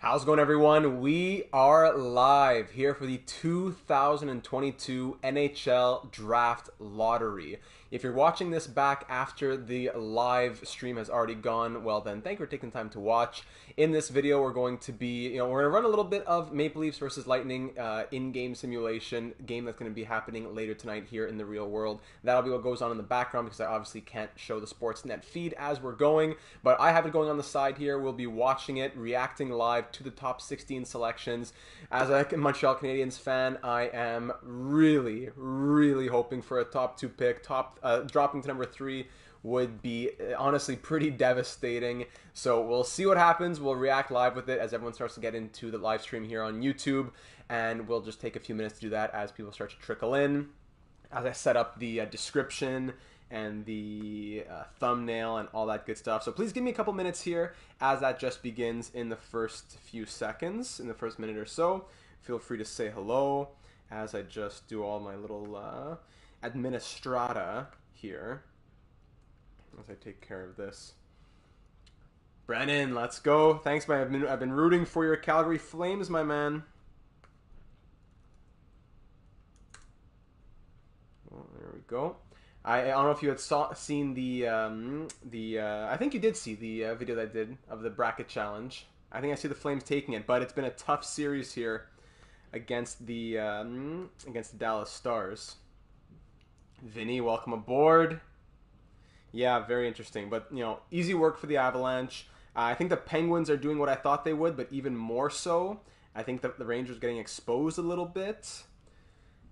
How's it going, everyone? We are live here for the 2022 NHL Draft Lottery. If you're watching this back after the live stream has already gone, well then, thank you for taking time to watch. In this video, we're going to be, we're going to run a little bit of Maple Leafs versus Lightning in-game simulation game that's going to be happening later tonight here in the real world. That'll be what goes on in the background because I obviously can't show the Sportsnet feed as we're going, but I have it going on the side here. We'll be watching it, reacting live to the top 16 selections. As a Montreal Canadiens fan, I am really hoping for a top 2 pick. Dropping to number 3 would be honestly pretty devastating. So we'll see what happens. We'll react live with it as everyone starts to get into the live stream here on YouTube, and we'll just take a few minutes to do that as people start to trickle in. As I set up the description and the thumbnail and all that good stuff. So please give me a couple minutes here as that just begins in the first few seconds, in the first minute or so. Feel free to say hello as I just do all my little administrata here as I take care of this. Brennan, let's go. Thanks, man. I've been rooting for your Calgary Flames, my man. Well, there we go. I don't know if you had seen I think you did see the video that I did of the bracket challenge. I think I see the Flames taking it, but it's been a tough series here against the Dallas Stars. Vinny, welcome aboard. Yeah, very interesting, but easy work for the Avalanche. I think the Penguins are doing what I thought they would, but even more so. I think that the Rangers are getting exposed a little bit.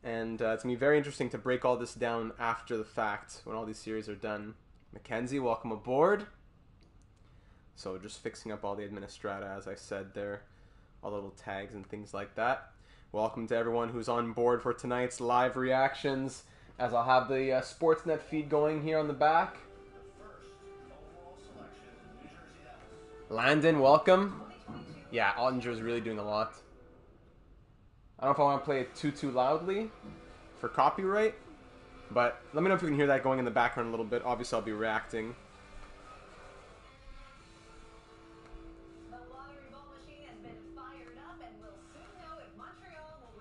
And it's going to be very interesting to break all this down after the fact when all these series are done. Mackenzie, welcome aboard. So just fixing up all the administrata, as I said there. All the little tags and things like that. Welcome to everyone who's on board for tonight's live reactions, as I'll have the Sportsnet feed going here on the back. Landon, welcome. Yeah, Ottinger's really doing a lot. I don't know if I want to play it too loudly for copyright, but let me know if you can hear that going in the background a little bit. Obviously, I'll be reacting.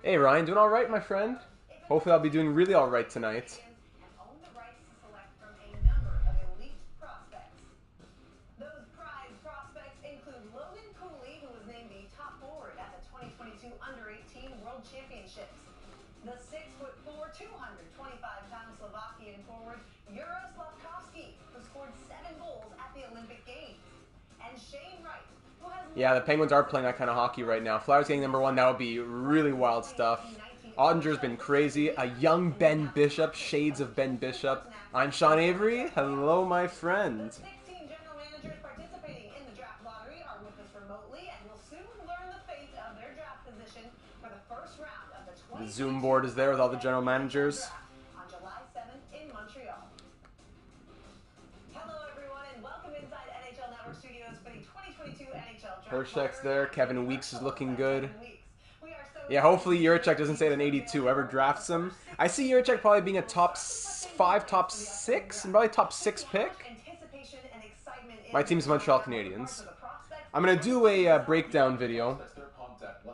Hey Ryan, doing all right, my friend? Hopefully, I'll be doing really all right tonight. The 6'4", 225-pound Slovakian forward who scored 7 goals at the Olympic Games, and Shane Wright, who has the Penguins are playing that kind of hockey right now. Flyers getting number 1, that would be really wild stuff. Ottinger's been crazy. A young Ben Bishop, shades of Ben Bishop. I'm Sean Avery. Hello, my friend. 16 general managers participating in the draft lottery are with us remotely, and will soon learn the fate of their draft position for the first round of the 2022. The Zoom board is there with all the general managers. On July 7th in Montreal. Hello, everyone, and welcome inside NHL Network Studios for the 2022 NHL Draft. Hershek's there. Kevin Weeks is looking good. Yeah, hopefully Juracek doesn't say it an 82. Whoever drafts him. I see Juracek probably being a top 5, top 6, and probably top 6 pick. My team's Montreal Canadiens. I'm gonna do a breakdown video.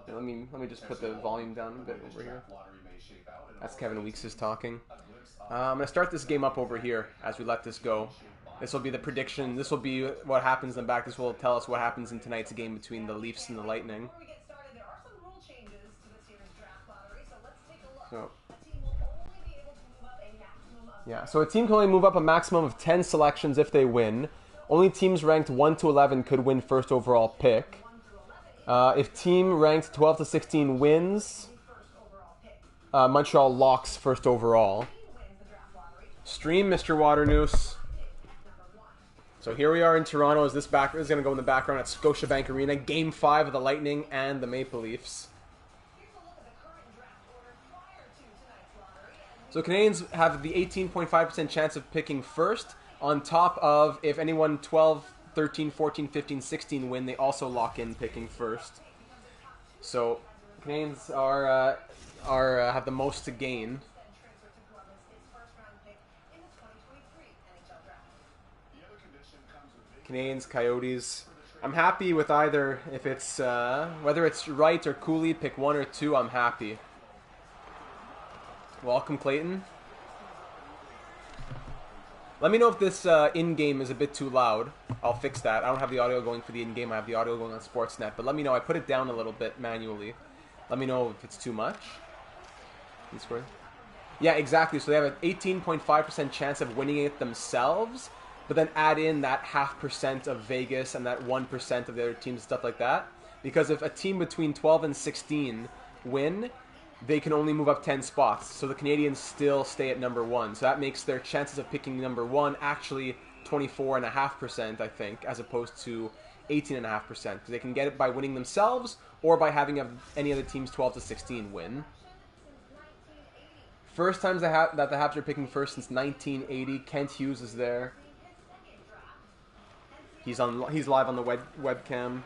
Let me just put the volume down a bit over here. That's Kevin Weeks is talking. I'm gonna start this game up over here as we let this go. This will be the prediction. This will be what happens in the back. This will tell us what happens in tonight's game between the Leafs and the Lightning. So a team can only move up a maximum of 10 selections if they win. Only teams ranked 1 to 11 could win first overall pick. If team ranked 12 to 16 wins, Montreal locks first overall. Stream, Mr. Waternoose. So here we are in Toronto. This is going to go in the background at Scotiabank Arena. Game 5 of the Lightning and the Maple Leafs. So Canadians have the 18.5% chance of picking first, on top of if anyone 12, 13, 14, 15, 16 win, they also lock in picking first. So Canadians have the most to gain. Canadians, Coyotes. I'm happy with either. If it's whether it's Wright or Cooley, pick one or two. I'm happy. Welcome, Clayton. Let me know if this in-game is a bit too loud. I'll fix that. I don't have the audio going for the in-game. I have the audio going on Sportsnet. But let me know. I put it down a little bit manually. Let me know if it's too much. Yeah, exactly. So they have an 18.5% chance of winning it themselves, but then add in that 0.5% of Vegas and that 1% of the other teams and stuff like that. Because if a team between 12 and 16 win, they can only move up 10 spots. So the Canadians still stay at number 1. So that makes their chances of picking number 1 actually 24.5%, I think, as opposed to 18.5%. Because they can get it by winning themselves or by having any other teams 12 to 16 win. First times that the Habs are picking first since 1980. Kent Hughes is there. He's live on the webcam.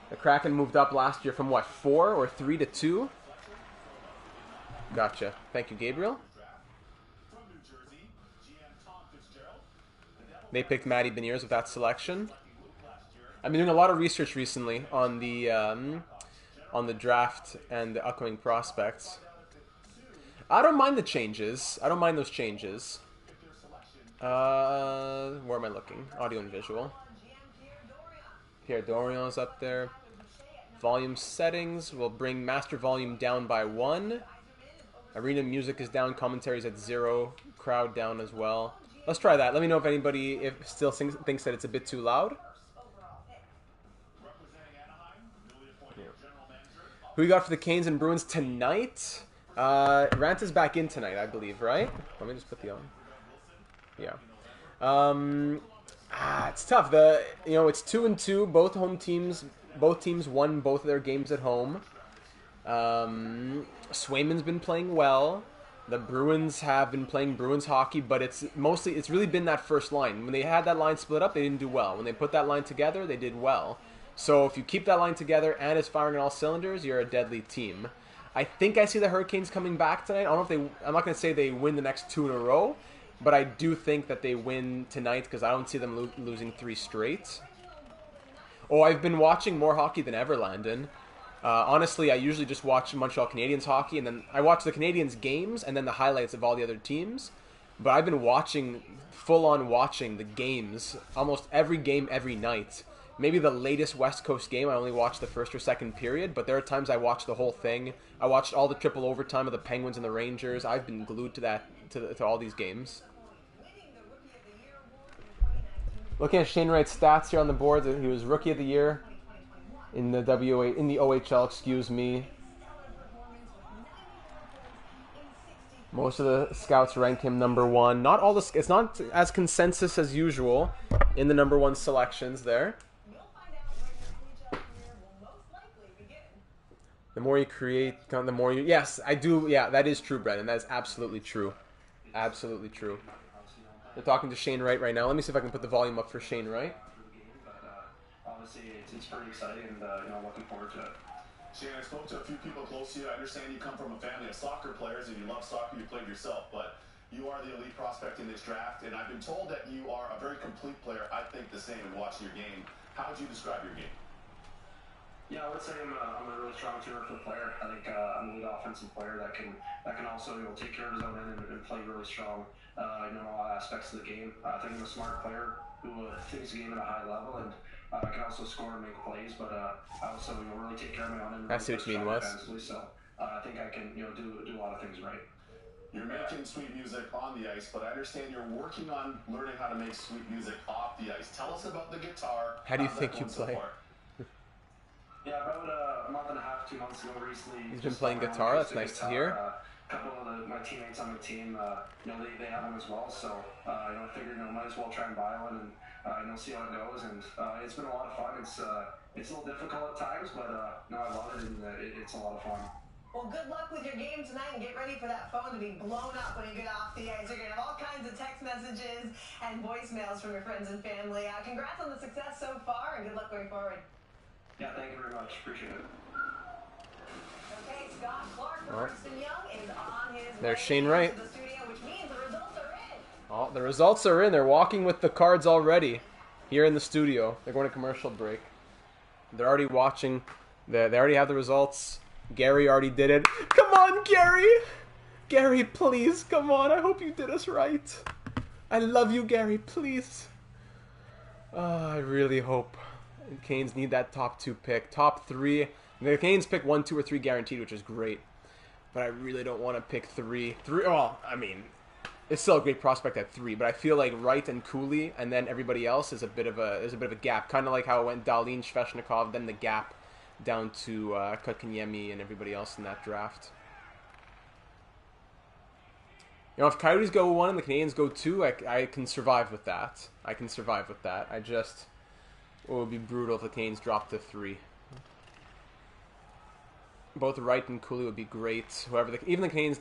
The Kraken moved up last year from what, 4 or 3 to 2? Gotcha. Thank you, Gabriel. They picked Matty Beniers with that selection. I've been doing a lot of research recently on the draft and the upcoming prospects. I don't mind the changes. I don't mind those changes. Where am I looking? Audio and visual. Pierre Dorion is up there. Volume settings. We'll bring master volume down by 1. Arena music is down. Commentary is at 0. Crowd down as well. Let's try that. Let me know if anybody still thinks that it's a bit too loud. Who you got for the Canes and Bruins tonight? Rant is back in tonight, I believe, right? Let me just put the on. Yeah. It's tough. It's 2-2. Both teams won both of their games at home. Swayman's been playing well. The Bruins have been playing Bruins hockey, but it's really been that first line. When they had that line split up, they didn't do well. When they put that line together, they did well. So if you keep that line together and it's firing on all cylinders, you're a deadly team. I think I see the Hurricanes coming back tonight. I don't know if I'm not going to say they win the next 2 in a row, but I do think that they win tonight because I don't see them losing 3 straight. Oh, I've been watching more hockey than ever, Landon. Honestly, I usually just watch Montreal Canadiens hockey, and then I watch the Canadiens games and then the highlights of all the other teams. But I've been full-on watching the games, almost every game every night. Maybe the latest West Coast game, I only watched the first or second period, but there are times I watch the whole thing. I watched all the triple overtime of the Penguins and the Rangers. I've been glued to all these games. Looking at Shane Wright's stats here on the board, he was Rookie of the Year in the OHL, excuse me. Most of the scouts rank him number 1. It's not as consensus as usual in the number 1 selections there. The more you create, the more you... Yes, I do. Yeah, that is true, Brendan. That is absolutely true. Absolutely true. We're talking to Shane Wright right now. Let me see if I can put the volume up for Shane Wright. Obviously, it's pretty exciting, and I'm looking forward to it. Shane, I spoke to a few people close to you. I understand you come from a family of soccer players, and you love soccer. You played yourself, but you are the elite prospect in this draft, and I've been told that you are a very complete player. I think the same in watching your game. How would you describe your game? Yeah, I would say I'm a really strong two-foot player. I think I'm a lead offensive player that can also take care of his own end and play really strong. In all aspects of the game. I think I'm a smart player who takes the game at a high level, and I can also score and make plays. But I also really take care of my own end. I see what you mean, Wes. So I think I can do a lot of things right. You're making sweet music on the ice, but I understand you're working on learning how to make sweet music off the ice. Tell us about the guitar. How do you think you play? Yeah, about a month and a half, 2 months ago recently. He's been playing guitar. That's nice to hear. A couple of my teammates on the team, they have them as well. So, I figured, might as well try and buy one and, see how it goes. And it's been a lot of fun. It's a little difficult at times, but I love it, and it's a lot of fun. Well, good luck with your game tonight, and get ready for that phone to be blown up when you get off the ice. You're going to have all kinds of text messages and voicemails from your friends and family. Congrats on the success so far, and good luck going forward. Yeah, thank you very much. Appreciate it. Okay, Scott Clark from Ernst & Young is on his There's way Shane Wright. to the studio, which means the results are in. Oh, the results are in. They're walking with the cards already here in the studio. They're going to commercial break. They're already watching. They already have the results. Gary already did it. Come on, Gary! Gary, please, come on. I hope you did us right. I love you, Gary, please. I really hope. The Canes need that top 2 pick. Top 3. The Canes pick 1, 2, or 3 guaranteed, which is great. But I really don't want to pick 3. Well, I mean, it's still a great prospect at 3, but I feel like Wright and Cooley, and then everybody else is a bit of a gap. Kind of like how it went Dahlin, Sveshnikov, then the gap down to Kotkaniemi and everybody else in that draft. You know, if Coyotes go 1 and the Canadiens go 2, I can survive with that. It would be brutal if the Canadiens dropped to 3. Both Wright and Cooley would be great. Even the Canadiens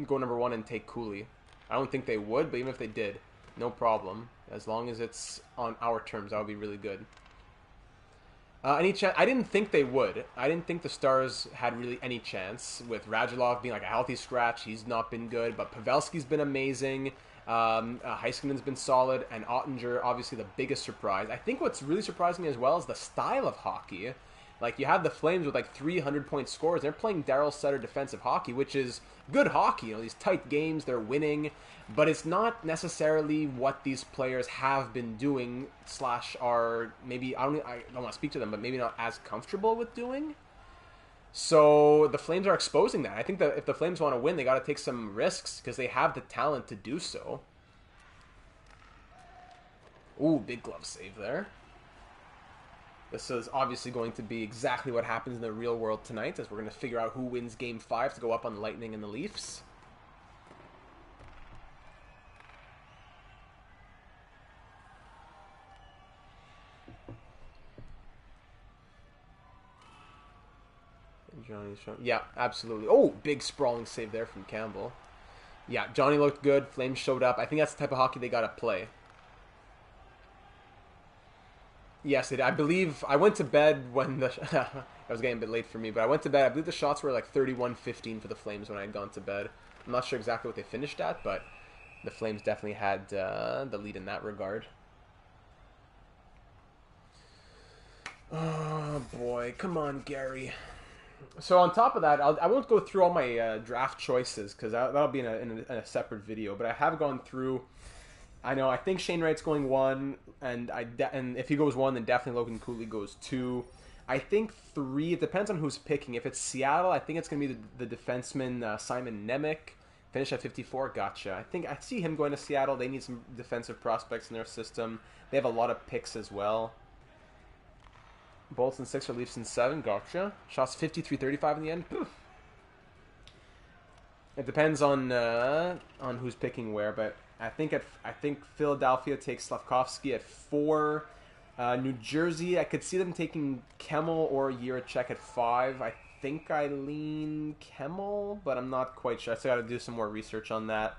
go number 1 and take Cooley. I don't think they would, but even if they did, no problem. As long as it's on our terms, that would be really good. Any chance? I didn't think they would. I didn't think the Stars had really any chance with Radulov being like a healthy scratch. He's not been good, but Pavelski's been amazing. Heiskanen's been solid, and Ottinger, obviously the biggest surprise. I think what's really surprising me as well is the style of hockey. Like, you have the Flames with like 300-point scores. They're playing Daryl Sutter defensive hockey, which is good hockey. You know, these tight games, they're winning. But it's not necessarily what these players have been doing / are maybe, I don't want to speak to them, but maybe not as comfortable with doing. So the Flames are exposing that. I think that if the Flames want to win, they got to take some risks because they have the talent to do so. Ooh, big glove save there. This is obviously going to be exactly what happens in the real world tonight, as we're going to figure out who wins Game 5 to go up on the Lightning and the Leafs. Johnny's showing. Yeah, absolutely. Oh, big sprawling save there from Campbell. Yeah, Johnny looked good. Flames showed up. I think that's the type of hockey they got to play. Yes, I believe I went to bed when the... I was getting a bit late for me, but I went to bed. I believe the shots were like 31-15 for the Flames when I had gone to bed. I'm not sure exactly what they finished at, but the Flames definitely had the lead in that regard. Oh, boy. Come on, Gary. So on top of that, I won't go through all my draft choices because that'll be in a separate video. But I have gone through. I think Shane Wright's going 1, and if he goes 1, then definitely Logan Cooley goes 2. I think 3. It depends on who's picking. If it's Seattle, I think it's going to be the defenseman Simon Nemec. Finished at 54. Gotcha. I think I see him going to Seattle. They need some defensive prospects in their system. They have a lot of picks as well. Bolts in 6 or Leafs in 7. Gotcha. Shots 53-35 in the end. Poof. It depends on who's picking where, but I think Philadelphia takes Slavkovsky at 4. New Jersey, I could see them taking Kemmel or Jiricek at 5. I think I lean Kemmel, but I'm not quite sure. I still got to do some more research on that.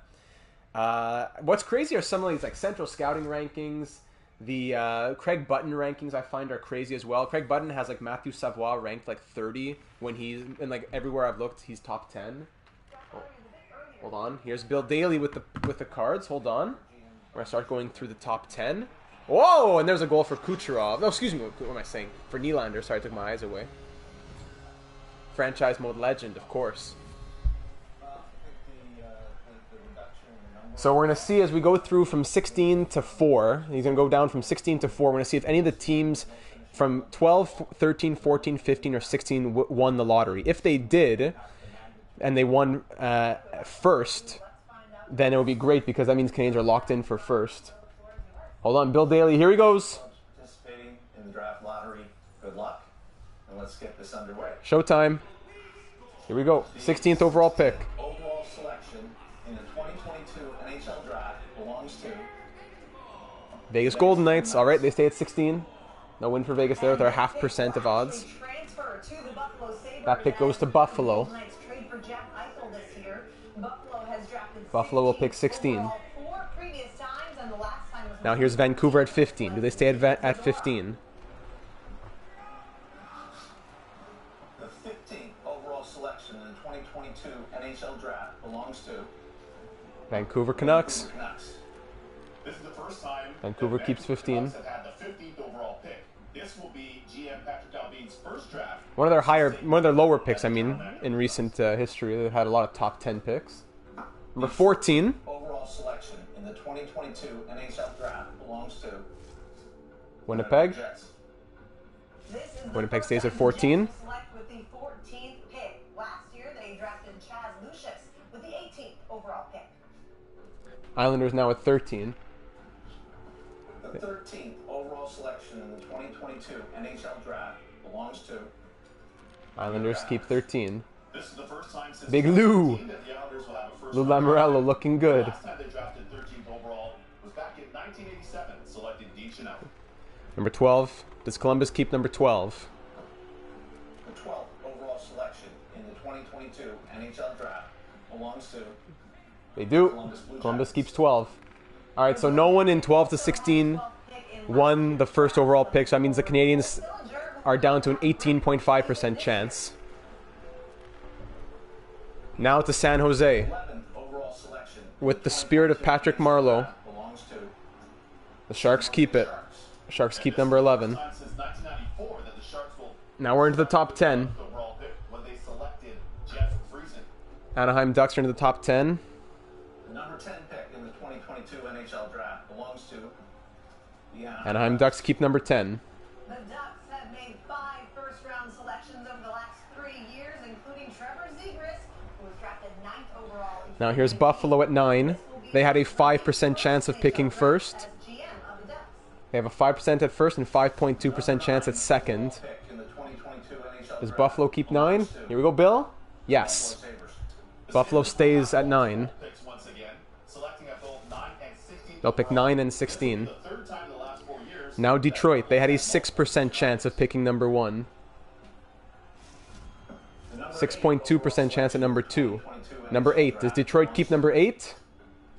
What's crazy are some of these like central scouting rankings. The Craig Button rankings I find are crazy as well. Craig Button has like Matthew Savoie ranked like 30 when he's and like everywhere I've looked he's top 10. Oh, hold on, here's Bill Daly with the cards. Hold on, we're gonna start going through the top 10. Whoa, and there's a goal for Kucherov. No, excuse me, what am I saying? For Nylander. Sorry, I took my eyes away. Franchise mode legend, of course. So we're going to see as we go through from 16 to 4. He's going to go down from 16 to 4. We're going to see if any of the teams from 12, 13, 14, 15, or 16 won the lottery. If they did, and they won first, then it would be great because that means Canadians are locked in for first. Hold on, Bill Daly. Here he goes. Participating in the draft lottery. Good luck. And let's get this underway. Showtime. Here we go. 16th overall pick. Overall selection in the 2022 NHL draft belongs to Vegas Golden Knights. All right, they stay at 16. No win for Vegas there with our 0.5% of odds. That pick goes to Buffalo. Buffalo will pick 16. Now here's Vancouver at 15. Do they stay at 15? The 15th overall selection in the 2022 NHL draft belongs to Vancouver Canucks. Vancouver keeps 15. Have had the 15th overall pick. This will be GM Patrick Albine's first draft. One of their lower picks, I mean, in recent history. They've had a lot of top 10 picks. Number 14. Overall selection in the 2022 NHL draft belongs to Winnipeg. Jets. Winnipeg stays at 14. Select with the 14th pick. Last year they drafted Chaz Lucius with the 18th overall pick. Islanders now at 13. The 13th overall selection in the 2022 NHL draft belongs to Islanders keep 13. This is the first time since Big Lou. 2018 that the Islanders will have a first Lou round Lamoriello pick. looking The good. last time they drafted 13th overall was back in 1987, selected Dean Chanel. Number 12. Does Columbus keep number 12? the 12th overall selection in the 2022 NHL draft belongs to They do. Columbus Blue Columbus Jackets. keeps 12. All right, so no one in 12 to 16 won the first overall pick, so that means the Canadians are down to an 18.5% chance. Now to San Jose 11th overall selection with the spirit of Patrick Marleau. belongs to The Sharks keep it. Sharks keep number 11. Time since 1994 that the Sharks will Now we're into the top 10. overall pick when they selected Jeff Friesen. Anaheim Ducks are into the top 10. the number 10 pick in the 2022 NHL draft belongs to the Anaheim Ducks keep number 10. The Ducks have made 5 first-round selections over the last 3 years, including Trevor Zegras, who was drafted 9th overall. Now here's Buffalo at 9. They had a 5% chance of picking first. As GM of the Ducks. They have a 5% at first and 5.2% chance at second. pick in the 2022 NHL Does draft Buffalo keep 9? Here we go, Bill. Yes. Sabres. Buffalo stays at 9. Picks once again, selecting at both 9 and 16. They'll pick 9 and 16. The third time in the last 4 years. Now Detroit. They had a 6% chance of picking number 1. 6.2% chance at number 2. Number 8. Does Detroit keep number 8?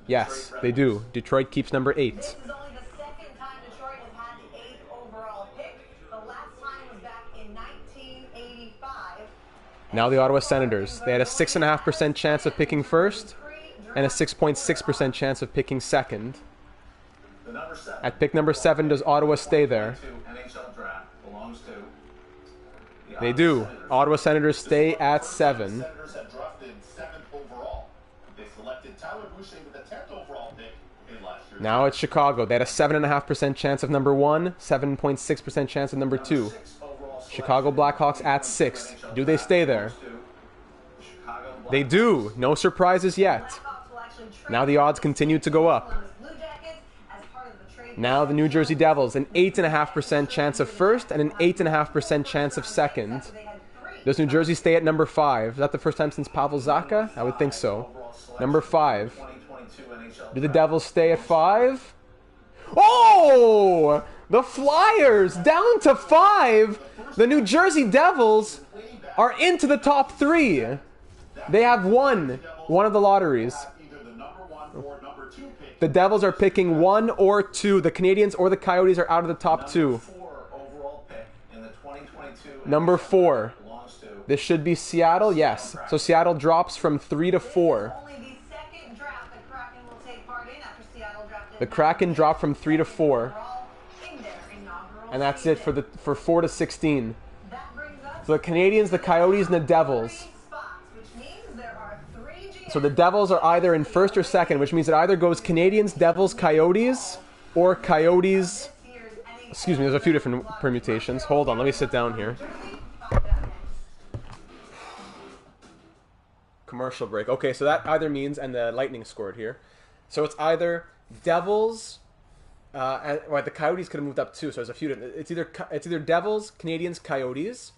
Yes, they do. Detroit keeps number 8. This is only the second time Detroit has had the 8th overall pick. The last time was back in 1985. Now the Ottawa Senators. They had a 6.5% chance of picking first and a 6.6% chance of picking second. The number 7 At pick number 7, does Ottawa stay there? NHL draft belongs to the They Ottawa do. Senators. Ottawa Senators stay at 7. Senators have drafted 7th overall. They selected Tyler Boucher with the 10th overall pick in last year's. Now it's Chicago. They had a 7.5% chance of number 1, 7.6% chance of number 2. 6 overall selection Chicago Blackhawks at 6. Do they stay there? to Chicago They do. No surprises yet. Blackhawks will actually trade Now the odds continue to go up. Columbus Blue Jackets as part of the trade. Now the New Jersey Devils, an 8.5% chance of first and an 8.5% chance of second. They had 3. Does New Jersey stay at number 5? Is that the first time since Pavel Zacha? I would think so. Number 5. 2022 NHL Do the Devils stay at 5? Oh! The Flyers down to 5. The New Jersey Devils are into the top 3. They have won one of the lotteries. Either the number 1 or number 2 pick. The Devils are picking 1 or 2. The Canadians or the Coyotes are out of the top 2. 4 overall pick in the 2022 Number 4. belongs to This should be Seattle, yes. So Seattle drops from 3 to 4. Only the second draft the Kraken will take part in after Seattle drafted. The Kraken dropped from 3 to 4. overall in their inaugural And that's it season. for 4 to 16. That brings us So the Canadians, the Coyotes, and the Devils. 3 spots, which means there are 3 GMs. So the Devils are either in first or second, which means it either goes Canadians, Devils, Coyotes, or Coyotes. This year's NHL Excuse me, there's a few different permutations. Hold on, let me sit down here. Jersey. Find out next. Commercial break. Okay, so that either means, and the Lightning scored here. So it's either Devils, well, the Coyotes could have moved up too. So there's a few. It's either Devils, Canadians, Coyotes,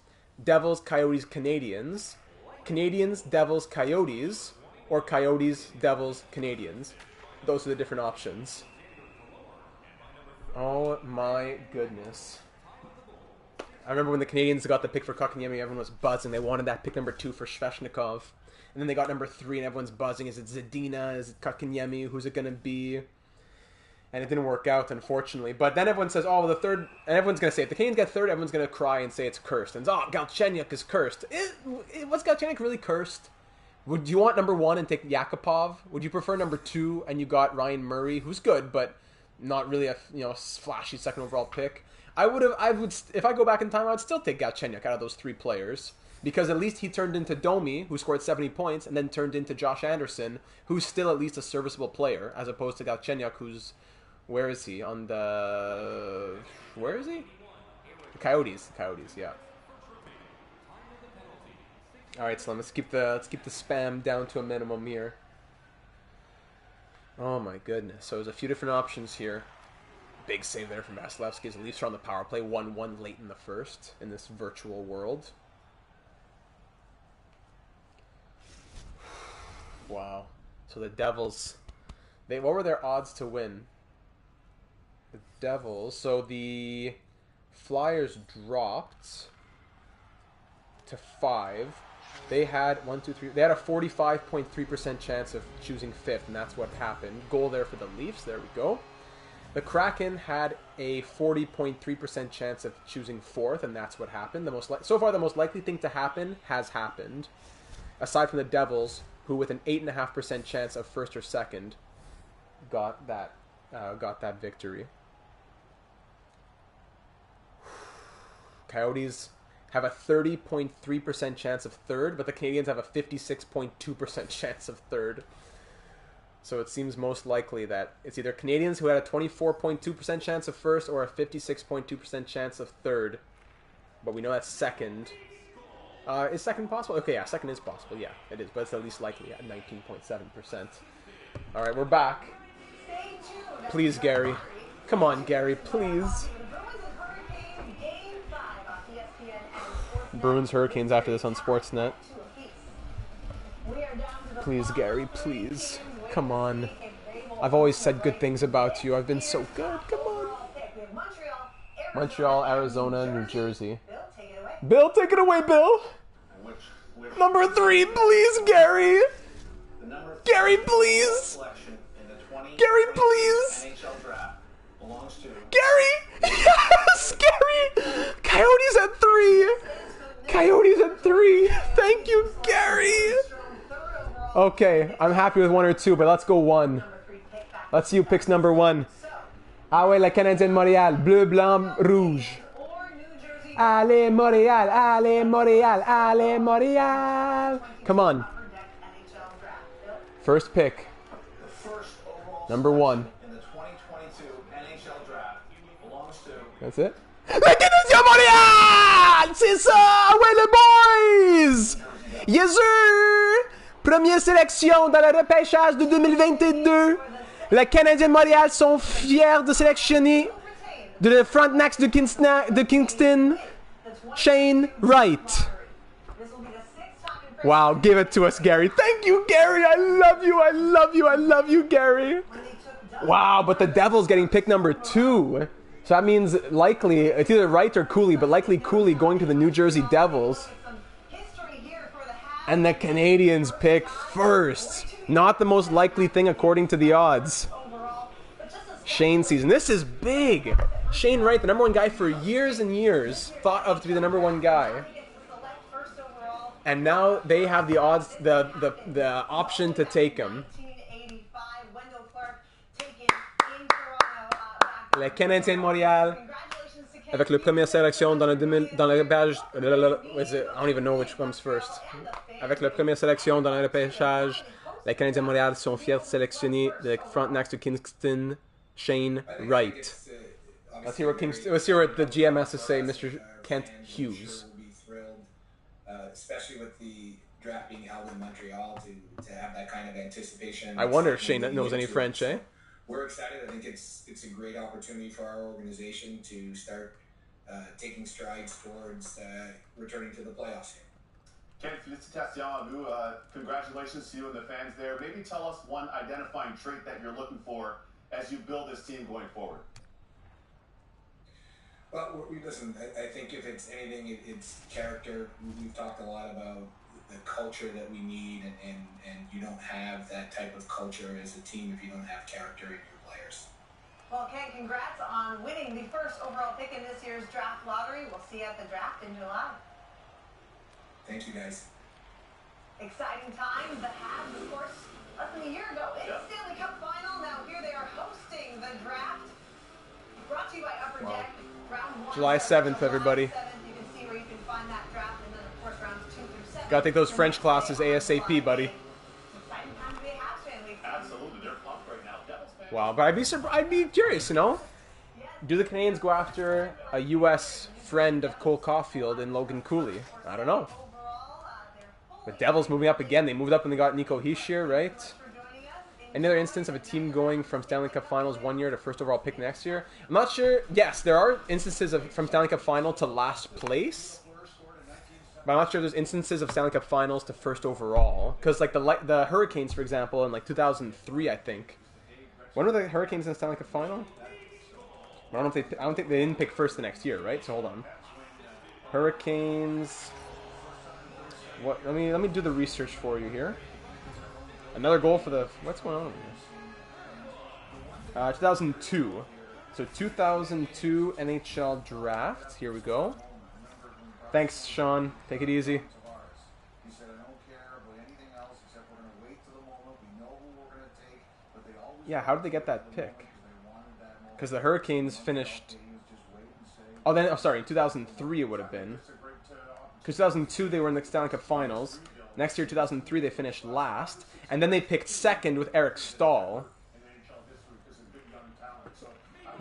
Devils, Coyotes, Canadians, Canadians, Devils, Coyotes, or Coyotes, Devils, Canadians. Those are the different options. Oh my goodness. I remember when the Canadians got the pick for Kotkaniemi, everyone was buzzing. They wanted that pick number 2 for Sveshnikov. And then they got number 3 and everyone's buzzing. Is it Zadina? Is it Kotkaniemi? Who's it going to be? And it didn't work out, unfortunately. But then everyone says, oh, well, the third... And everyone's going to say, if the Canadians get 3rd, everyone's going to cry and say it's cursed. And oh, Galchenyuk is cursed. Was Galchenyuk really cursed? Would you want number 1 and take Yakupov? Would you prefer number 2 and you got Ryan Murray, who's good, but not really a flashy second overall pick. I would if I go back in time, I would still take Galchenyuk out of those 3 players because at least he turned into Domi, who scored 70 points, and then turned into Josh Anderson, who's still at least a serviceable player, as opposed to Galchenyuk, who's where is he on the where is he? The Coyotes, yeah. All right, Slim. Let's keep the spam down to a minimum here. Oh my goodness. So there's a few different options here. Big save there from Vasilevsky. The Leafs are on the power play, 1-1 late in the first in this virtual world. Wow. So the Devils, what were their odds to win? The Devils. So the Flyers dropped to 5. They had They had a 45.3% chance of choosing 5th, and that's what happened. Goal there for the Leafs. There we go. The Kraken had a 40.3% chance of choosing 4th, and that's what happened. So far, the most likely thing to happen has happened, aside from the Devils, who with an 8.5% chance of 1st or 2nd got that victory. Coyotes have a 30.3% chance of 3rd, but the Canadiens have a 56.2% chance of 3rd. So it seems most likely that it's either Canadiens who had a 24.2% chance of 1st or a 56.2% chance of 3rd. But we know that's 2nd. Is 2nd possible? Okay, yeah, 2nd is possible. Yeah, it is, but it's at least likely at 19.7%. All right, we're back. Please, Gary. Come on, Gary, please. Bruins Hurricanes after this on Sportsnet. Please, Gary, please. Come on. I've always said good things about you. I've been so good. Come on. Montreal, Arizona, New Jersey. Bill, take it away, Bill. Number 3, please, Gary. Gary, please. Gary, please. Gary! Yes! Gary! Coyotes at 3! Coyotes at 3! Thank you, Gary! Okay, I'm happy with 1 or 2, but let's go 1. Let's see who picks number 1. Ah ouais, le Canadien de Montréal. Bleu, blanc, rouge. Allez, Montréal! Allez, Montréal! Allez, Montréal! Come on. First pick. Number 1. That's it? Le Canadien Montréal! C'est ça! Ouais, les boys! Yes, sir! Première sélection dans le repêchage de 2022. Les Canadiens de Montréal sont fiers de sélectionner de Frontenac de Kingston, Shane Wright. Wow, give it to us, Gary. Thank you, Gary. I love you. I love you. I love you, Gary. Wow, but the Devils getting pick number 2. So that means likely, it's either Wright or Cooley, but likely Cooley going to the New Jersey Devils. And the Canadiens pick first. Not the most likely thing according to the odds. Shane season. This is big. Shane Wright, the number 1 guy for years and years, thought of to be the number 1 guy. And now they have the odds, the option to take him. Les Canadiens de Montréal, avec la première sélection dans le repêchage. I don't even know which comes first. Avec la première sélection dans le repêchage, les Canadiens de Montréal sont fiers de sélectionner de Frontenac de Kingston, Shane Wright. Let's hear what the GM has to say, Mr. Kent Hughes. We'll be thrilled, especially with the draft being held in Montreal, to have that kind of anticipation. I wonder if Shane knows any French, eh? We're excited. I think it's a great opportunity for our organization to start taking strides towards returning to the playoffs here. Ken, félicitations à vous. Congratulations to you and the fans there. Maybe tell us one identifying trait that you're looking for as you build this team going forward. Well, listen, I think if it's anything, it's character. We've talked a lot about the culture that we need, and you don't have that type of culture as a team if you don't have character in your players. Well, Ken, congrats on winning the first overall pick in this year's draft lottery. We'll see you at the draft in July. Thank you, guys. Exciting time. The HABS, of course, less than a year ago in the Stanley Cup final. Now here they are hosting hosting the draft. Brought to you by Upper Deck. Round 1. July 7th, everybody. July 7th, you can see where you can find that draft, and then of course rounds 2 through 7. Gotta take those French classes ASAP, buddy. Exciting time to be a Habs fan, Lee. Absolutely, they're pumped right now. Devils fans. Wow, but I'd be curious, you know? Do the Canadians go after a U.S. friend of Cole Caulfield in Logan Cooley? I don't know. The Devils moving up again. They moved up when they got Nico Hischier, right? Any other instance of a team going from Stanley Cup Finals 1 year to first overall pick next year? I'm not sure. Yes, there are instances of from Stanley Cup Final to last place. But I'm not sure there's instances of Stanley Cup Finals to first overall. Because like the Hurricanes, for example, in like 2003, I think. When were the Hurricanes in the Stanley Cup Final? I don't think they didn't pick first the next year, right? So hold on. Hurricanes. What? Let me do the research for you here. Another goal for the. What's going on here? 2002. So 2002 NHL draft. Here we go. Thanks, Sean. Take it easy. Yeah, how did they get that pick? Because the Hurricanes finished... Oh, then, sorry, in 2003 it would have been. Because 2002 they were in the Stanley Cup Finals. Next year, 2003, they finished last. And then they picked second with Eric Stahl.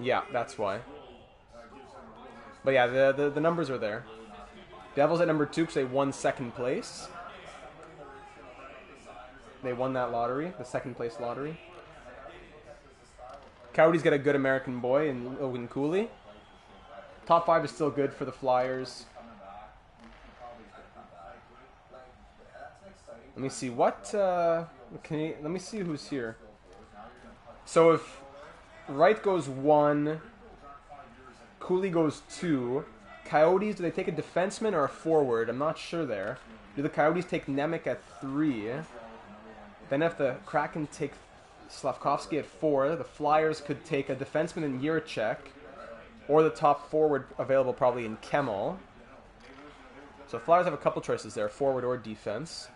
Yeah, that's why. But yeah, the numbers are there. Devils at number 2 because they won second place. They won that lottery, the second place lottery. Coyotes get a good American boy in Logan Cooley. Top 5 is still good for the Flyers. Let me see what. Let me see who's here. So if Wright goes 1, Cooley goes 2. Coyotes, do they take a defenseman or a forward? I'm not sure there. Do the Coyotes take Nemec at 3? Then if the Kraken take Slavkovsky at 4, the Flyers could take a defenseman in Jiricek, or the top forward available probably in Kemmel. So Flyers have a couple choices there, forward or defense.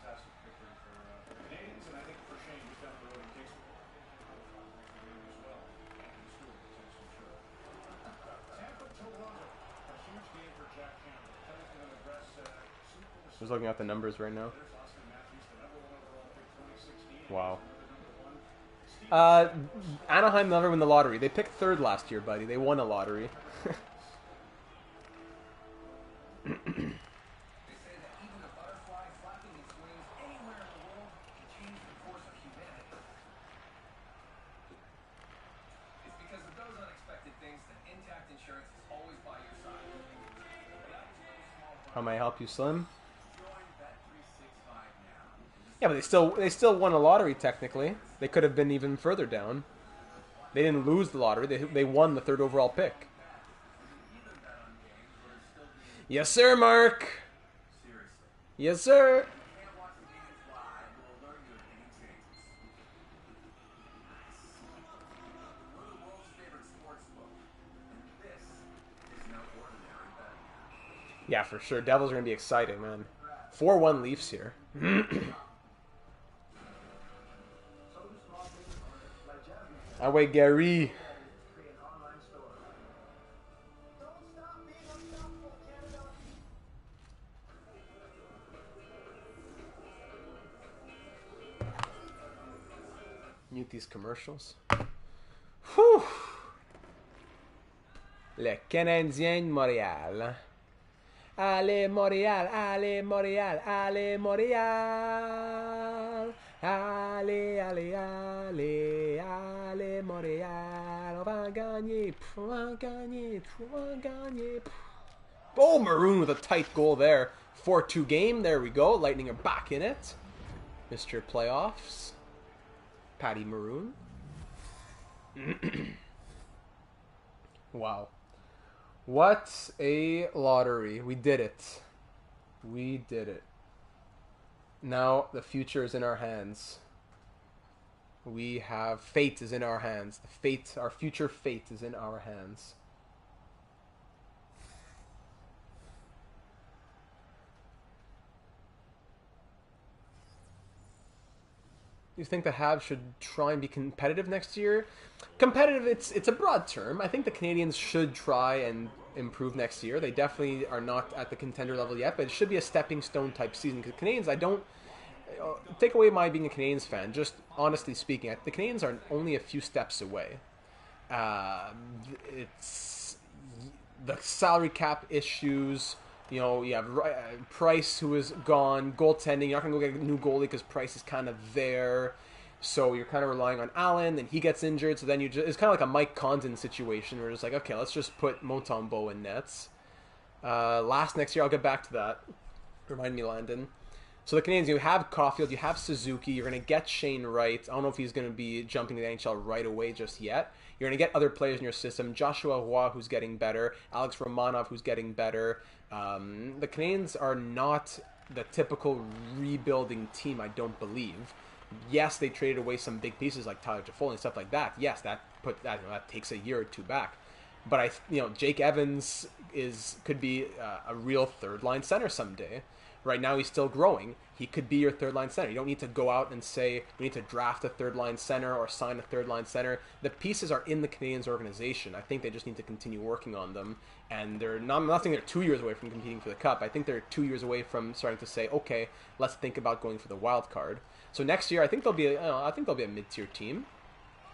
Just looking at the numbers right now. Wow. Anaheim never win the lottery. They picked 3rd last year, buddy. They won a lottery. How may I help you, Slim? Yeah, but they still won a lottery technically. They could have been even further down. They didn't lose the lottery. They won the 3rd overall pick. Yes, sir, Mark. Yes, sir. Yeah, for sure. Devils are going to be exciting, man. 4-1 Leafs here. Away, Gary. Mute these commercials. Whew. Le Canadien de Montréal. Allez Montréal, allez Montréal, allez Montréal. Allez, allez, allez, allez Montréal. On va gagner, on va gagner, on va gagner. Oh, Maroon with a tight goal there. 4-2 game. There we go. Lightning are back in it. Mr. Playoffs. Patty Maroon. Wow. What a lottery. We did it. We did it. Now the future is in our hands. We have fate is in our hands. The fate, our future fate is in our hands. you think the Habs should try and be competitive next year? Competitive, it's a broad term. I think the Canadiens should try and improve next year. They definitely are not at the contender level yet, but it should be a stepping stone type season. Because Canadiens, I don't take away my being a Canadiens fan. Just honestly speaking, the Canadiens are only a few steps away. It's the salary cap issues. You know, you have Price, who is gone. Goaltending, you're not going to go get a new goalie because Price is kind of there. So you're kind of relying on Allen, then he gets injured. So then it's kind of like a Mike Condon situation where it's like, okay, let's just put Montembeault in nets. Next year, I'll get back to that. Remind me, Landon. So the Canadiens, you have Caulfield, you have Suzuki, you're going to get Shane Wright. I don't know if he's going to be jumping to the NHL right away just yet. You're going to get other players in your system. Joshua Roy, who's getting better. Alex Romanov, who's getting better. The Canadiens are not the typical rebuilding team, I don't believe. Yes, they traded away some big pieces like Tyler Toffoli and stuff like that. Yes, that takes a year or two back. But Jake Evans could be a real third-line center someday. Right now, he's still growing. He could be your third-line center. You don't need to go out and say, we need to draft a third-line center or sign a third-line center. The pieces are in the Canadiens organization. I think they just need to continue working on them. And I'm not saying they're 2 years away from competing for the Cup. I think they're 2 years away from starting to say, okay, let's think about going for the wild card. So next year, I think they'll be a mid-tier team.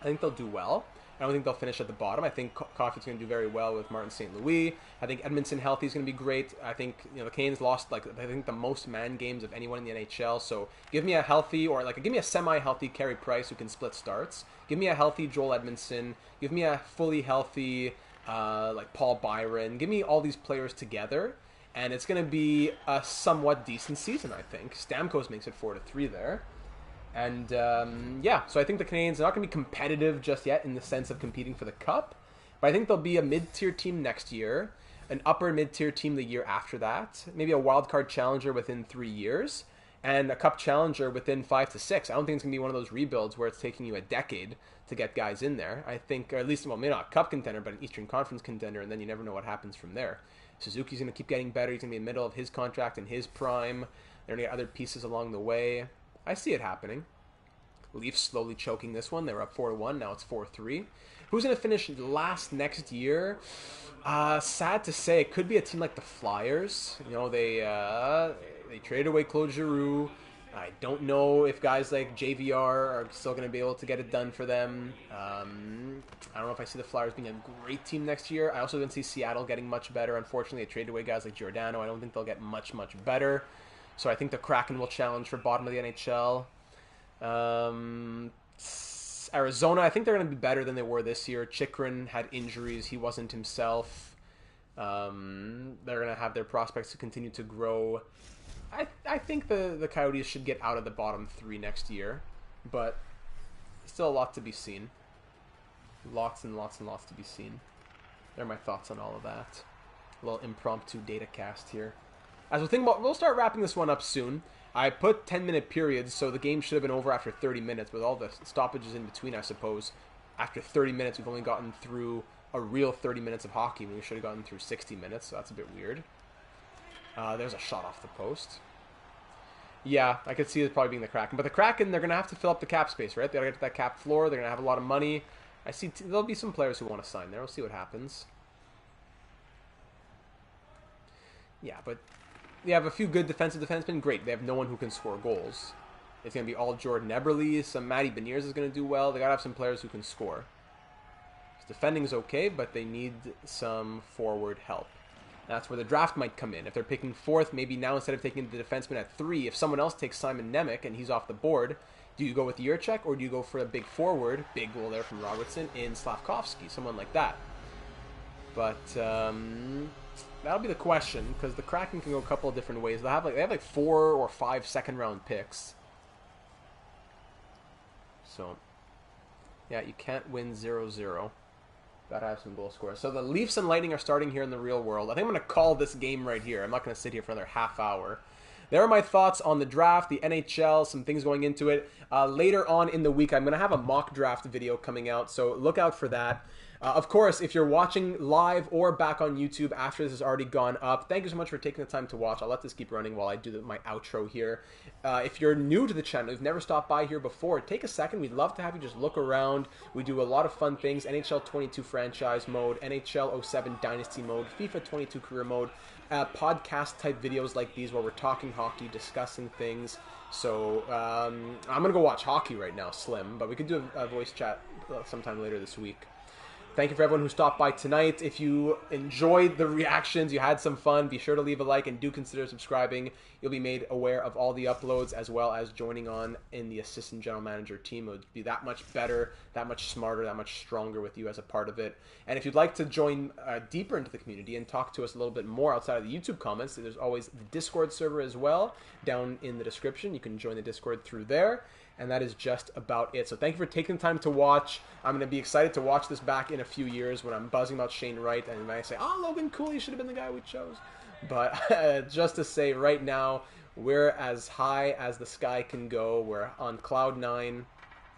I think they'll do well. I don't think they'll finish at the bottom. I think Caulfield's going to do very well with Martin St. Louis. I think Edmondson healthy is going to be great. I think the Canes lost I think the most man games of anyone in the NHL. So give me a healthy give me a semi-healthy Carey Price who can split starts. Give me a healthy Joel Edmondson. Give me a fully healthy Paul Byron. Give me all these players together, and it's going to be a somewhat decent season. I think Stamkos makes it 4-3 there. And, so I think the Canadiens are not going to be competitive just yet in the sense of competing for the Cup. But I think they'll be a mid-tier team next year, an upper mid-tier team the year after that, maybe a wildcard challenger within 3 years, and a Cup challenger within 5 to 6. I don't think it's going to be one of those rebuilds where it's taking you a decade to get guys in there. I think, or at least, maybe not a Cup contender, but an Eastern Conference contender, and then you never know what happens from there. Suzuki's going to keep getting better. He's going to be in the middle of his contract in his prime. They're going to get other pieces along the way. I see it happening. Leafs slowly choking this one. They were up 4-1. Now it's 4-3. Who's going to finish last next year? Sad to say. It could be a team like the Flyers. They traded away Claude Giroux. I don't know if guys like JVR are still going to be able to get it done for them. I don't know if I see the Flyers being a great team next year. I also didn't see Seattle getting much better. Unfortunately, they traded away guys like Giordano. I don't think they'll get much better. So I think the Kraken will challenge for bottom of the NHL. Arizona, I think they're going to be better than they were this year. Chychrun had injuries. He wasn't himself. They're going to have their prospects to continue to grow. I think the Coyotes should get out of the bottom 3 next year, but still a lot to be seen. Lots and lots to be seen. There are my thoughts on all of that. A little impromptu data cast here. As we'll start wrapping this one up soon. I put 10-minute periods, so the game should have been over after 30 minutes, with all the stoppages in between, I suppose. After 30 minutes, we've only gotten through a real 30 minutes of hockey, when we should have gotten through 60 minutes, so that's a bit weird. There's a shot off the post. Yeah, I could see it probably being the Kraken. But the Kraken, they're going to have to fill up the cap space, right? They're going to get to that cap floor. They're going to have a lot of money. I see there'll be some players who want to sign there. We'll see what happens. Yeah, but they have a few good defensive defensemen. Great. They have no one who can score goals. It's going to be all Jordan Eberle. Some Matty Beniers is going to do well. They got to have some players who can score. His defending is okay, but they need some forward help. That's where the draft might come in. If they're picking 4th, maybe now instead of taking the defenseman at 3, if someone else takes Simon Nemec and he's off the board, do you go with Jurček or do you go for a big forward, big goal there from Robertson, in Slavkovsky, someone like that? But that'll be the question, because the Kraken can go a couple of different ways. They have 4 or 5 second-round picks. So, yeah, you can't win 0-0. Gotta have some goal scorers. So the Leafs and Lightning are starting here in the real world. I think I'm going to call this game right here. I'm not going to sit here for another half hour. There are my thoughts on the draft, the NHL, some things going into it. Later on in the week, I'm going to have a mock draft video coming out, so look out for that. Of course, if you're watching live or back on YouTube after this has already gone up, thank you so much for taking the time to watch. I'll let this keep running while I do my outro here. If you're new to the channel, you've never stopped by here before, take a second. We'd love to have you just look around. We do a lot of fun things: NHL 22 franchise mode, NHL 07 dynasty mode, FIFA 22 career mode, podcast type videos like these where we're talking hockey, discussing things. So I'm gonna go watch hockey right now, Slim, but we could do a voice chat sometime later this week. Thank you for everyone who stopped by tonight. If you enjoyed the reactions, you had some fun, be sure to leave a like and do consider subscribing. You'll be made aware of all the uploads as well as joining on in the assistant general manager team. It would be that much better, that much smarter, that much stronger with you as a part of it. And if you'd like to join deeper into the community and talk to us a little bit more outside of the YouTube comments, there's always the Discord server as well down in the description. You can join the Discord through there. And that is just about it. So thank you for taking the time to watch. I'm going to be excited to watch this back in a few years when I'm buzzing about Shane Wright and I say, oh, Logan Cooley should have been the guy we chose. But just to say right now, we're as high as the sky can go. We're on cloud 9.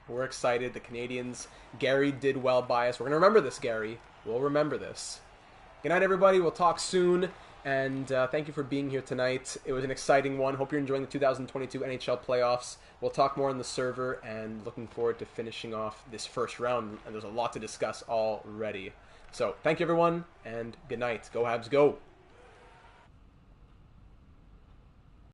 We're excited. The Canadians, Gary did well by us. We're going to remember this, Gary. We'll remember this. Good night, everybody. We'll talk soon. And thank you for being here tonight. It was an exciting one. Hope you're enjoying the 2022 NHL playoffs. We'll talk more on the server and looking forward to finishing off this first round. And there's a lot to discuss already. So thank you, everyone, and good night. Go Habs, go!